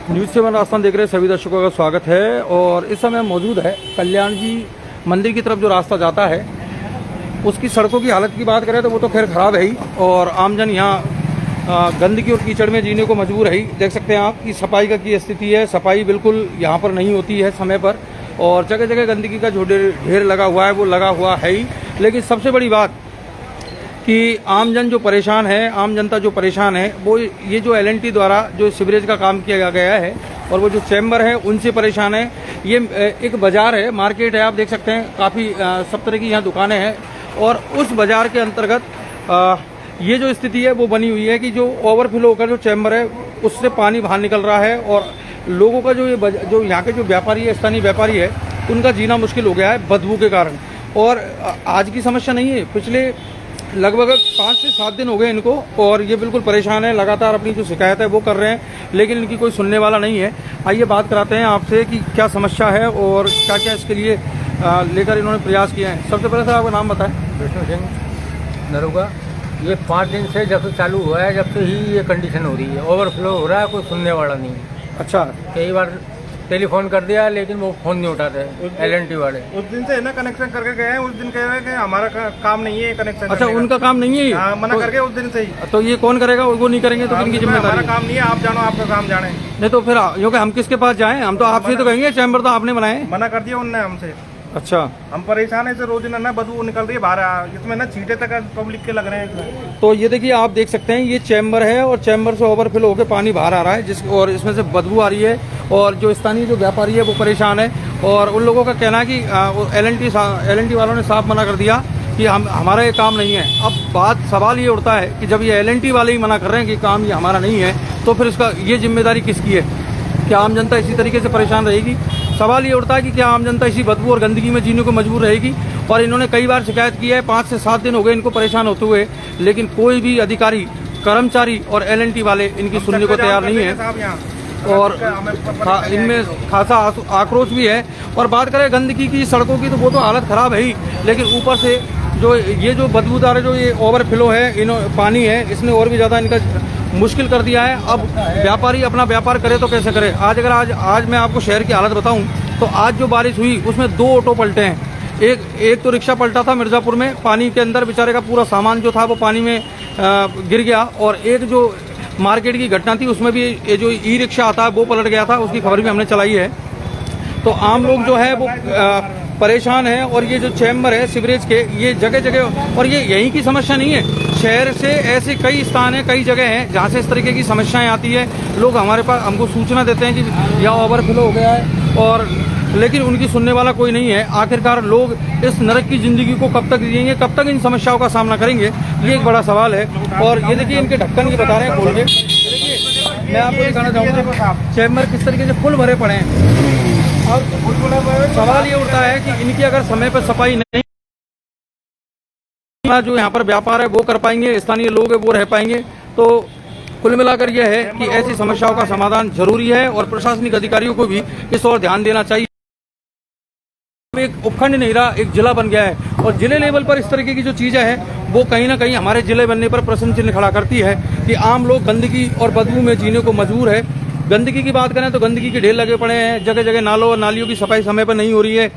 News 7 Rajasthan देख रहे सभी दर्शकों का स्वागत है। और इस समय मौजूद है कल्याण जी मंदिर की तरफ जो रास्ता जाता है उसकी सड़कों की हालत की बात करें तो वो तो खैर ख़राब है ही, और आमजन यहाँ गंदगी और कीचड़ में जीने को मजबूर है ही। देख सकते हैं आप कि सफाई का की स्थिति है, सफाई बिल्कुल यहाँ पर नहीं होती है समय पर, और जगह जगह गंदगी का जो ढेर लगा हुआ है वो लगा हुआ है ही। लेकिन सबसे बड़ी बात कि आमजन जो परेशान है, आम जनता जो परेशान है, वो ये जो LNT द्वारा जो सीवरेज का काम किया गया है और वो जो चैम्बर है उनसे परेशान है। ये एक बाजार है, मार्केट है, आप देख सकते हैं काफ़ी सब तरह की यहाँ दुकानें हैं, और उस बाजार के अंतर्गत ये जो स्थिति है वो बनी हुई है कि जो ओवरफ्लो होकर जो चैम्बर है उससे पानी बाहर निकल रहा है, और लोगों का जो यहाँ के जो व्यापारी है, स्थानीय व्यापारी है, उनका जीना मुश्किल हो गया है बदबू के कारण। और आज की समस्या नहीं है, पिछले लगभग 5 से 7 दिन हो गए इनको, और ये बिल्कुल परेशान है, लगातार अपनी जो शिकायत है वो कर रहे हैं, लेकिन इनकी कोई सुनने वाला नहीं है। आइए बात कराते हैं आपसे कि क्या समस्या है और क्या क्या इसके लिए लेकर इन्होंने प्रयास किए हैं। सबसे पहले सर आपका नाम बताएं। विष्णु सिंह नरुगा। ये 5 दिन से जब से चालू हुआ है जब से ही ये कंडीशन हो रही है, ओवरफ्लो हो रहा है, कोई सुनने वाला नहीं है। अच्छा, कई बार टेलीफोन कर दिया लेकिन वो फोन नहीं उठाते LNT वाले। उस दिन से है ना कनेक्शन करके गए हैं, उस दिन कह रहे हैं कि हमारा काम नहीं है कनेक्शन। अच्छा, उनका काम नहीं है ये? मना करके उस दिन से ही। तो ये कौन करेगा? वो नहीं करेंगे तो किनकी जिम्मेदारी? हमारा काम नहीं है, आप जानो, आपका काम जाने। नहीं तो फिर क्योंकि हम किसके पास जाएं? हम तो आपसे तो कहेंगे, चैम्बर तो आपने बनाए। मना कर दिया उनने हमसे। अच्छा, हम परेशान है, रोज ना बदबू निकल रही है बाहर, इसमें ना छींटे तक पब्लिक के लग रहे हैं। तो ये देखिए, आप देख सकते हैं ये चैम्बर है और चैम्बर से ओवरफ्लो होकर पानी बाहर आ रहा है, और इसमें से बदबू आ रही है, और जो स्थानीय जो व्यापारी है वो परेशान है। और उन लोगों का कहना है कि LNT वालों ने साफ मना कर दिया कि हमारा ये काम नहीं है। अब सवाल ये उठता है कि जब ये LNT वाले ही मना कर रहे हैं कि काम ये हमारा नहीं है, तो फिर इसका ये जिम्मेदारी किसकी है? क्या आम जनता इसी तरीके से परेशान रहेगी? सवाल ये उठता है कि क्या आम जनता इसी बदबू और गंदगी में जीने को मजबूर रहेगी? और इन्होंने कई बार शिकायत की है, 5 से 7 दिन हो गए इनको परेशान होते हुए, लेकिन कोई भी अधिकारी, कर्मचारी और LNT वाले इनकी सुनने को तैयार नहीं है, और इनमें खासा आक्रोश भी है। और बात करें गंदगी की, सड़कों की, तो वो तो हालत खराब है ही, लेकिन ऊपर से ये जो बदबूदार जो ये ओवरफ्लो है, पानी है, इसने और भी ज़्यादा इनका मुश्किल कर दिया है। अब व्यापारी अपना व्यापार करे तो कैसे करे? आज मैं आपको शहर की हालत बताऊं तो आज जो बारिश हुई उसमें 2 ऑटो पलटे हैं। एक तो रिक्शा पलटा था मिर्ज़ापुर में, पानी के अंदर बेचारे का पूरा सामान जो था वो पानी में गिर गया, और एक जो मार्केट की घटना थी उसमें भी ये जो ई-रिक्शा आता है वो पलट गया था, उसकी खबर भी हमने चलाई है। तो आम लोग जो है वो परेशान है, और ये जो चैम्बर है सीवरेज के, ये जगह जगह, और ये यहीं की समस्या नहीं है, शहर से ऐसे कई स्थान है, कई जगह हैं जहाँ से इस तरीके की समस्याएं आती है। लोग हमको सूचना देते हैं कि यहाँ ओवरफ्लो हो गया है, और लेकिन उनकी सुनने वाला कोई नहीं है। आखिरकार लोग इस नरक की जिंदगी को कब तक जिएंगे, कब तक इन समस्याओं का सामना करेंगे, ये एक बड़ा सवाल है। और ये देखिए इनके ढक्कन की बता रहे हैं खोल के। देखिए मैं आपको दिखाना चाहूँगा चैम्बर किस तरीके से फुल भरे पड़े हैं, और सवाल ये उठता है कि इनकी अगर समय पर सफाई नहीं, जो यहाँ पर व्यापार है वो कर पाएंगे, स्थानीय लोग है वो रह पाएंगे। तो कुल मिलाकर यह है कि ऐसी समस्याओं का समाधान जरूरी है, और प्रशासनिक अधिकारियों को भी इस ओर ध्यान देना चाहिए। एक उपखंड नहीं रहा, एक जिला बन गया है, और जिले लेवल पर इस तरीके की जो चीजें हैं वो कहीं ना कहीं हमारे जिले बनने पर प्रश्न चिन्ह खड़ा करती है कि आम लोग गंदगी और बदबू में जीने को मजबूर है। गंदगी की बात करें तो गंदगी के ढेर लगे पड़े हैं, जगह जगह नालों और नालियों की सफाई समय पर नहीं हो रही है।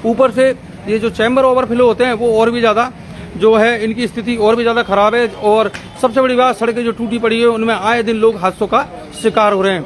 ऊपर से ये जो चैम्बर ओवरफ्लो होते हैं वो और भी ज़्यादा जो है इनकी स्थिति और भी ज़्यादा खराब है। और सबसे बड़ी बात, सड़कें जो टूटी पड़ी है उनमें आए दिन लोग हादसों का शिकार हो रहे हैं।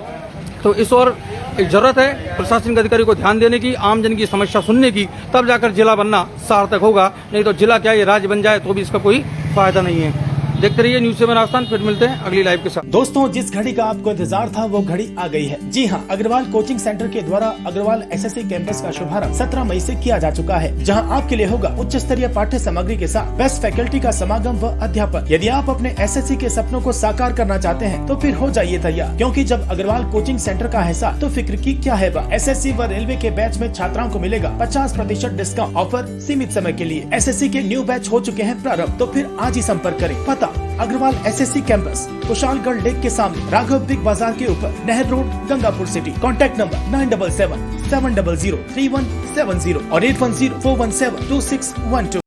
तो इस और एक जरूरत है प्रशासनिक अधिकारी को ध्यान देने की, आमजन की समस्या सुनने की, तब जाकर जिला बनना सार्थक होगा। नहीं तो जिला क्या, ये राज्य बन जाए तो भी इसका कोई फायदा नहीं है। देखते रहिए न्यूज़ 7 राजस्थान, फिर मिलते हैं अगली लाइव के साथ। दोस्तों, जिस घड़ी का आपको इंतजार था वो घड़ी आ गई है। जी हाँ, अग्रवाल कोचिंग सेंटर के द्वारा अग्रवाल SSC कैंपस का शुभारंभ 17 मई से किया जा चुका है, जहां आपके लिए होगा उच्च स्तरीय पाठ्य सामग्री के साथ बेस्ट फैकल्टी का समागम व अध्यापन। यदि आप अपने SSC के सपनों को साकार करना चाहते हैं तो फिर हो जाइए तैयार, क्योंकि जब अग्रवाल कोचिंग सेंटर का हिस्सा तो फिक्र की क्या है बात। SSC व रेलवे के बैच में छात्राओं को मिलेगा 50% डिस्काउंट ऑफर सीमित समय के लिए। SSC के न्यू बैच हो चुके हैं प्रारंभ, तो फिर आज ही संपर्क करें। पता Agarwal SSC campus, Kushalgarh lake के सामने, राघव बिग बाजार के ऊपर, नहर road, Gangapur city. Contact number 9777003170 और 8104172612।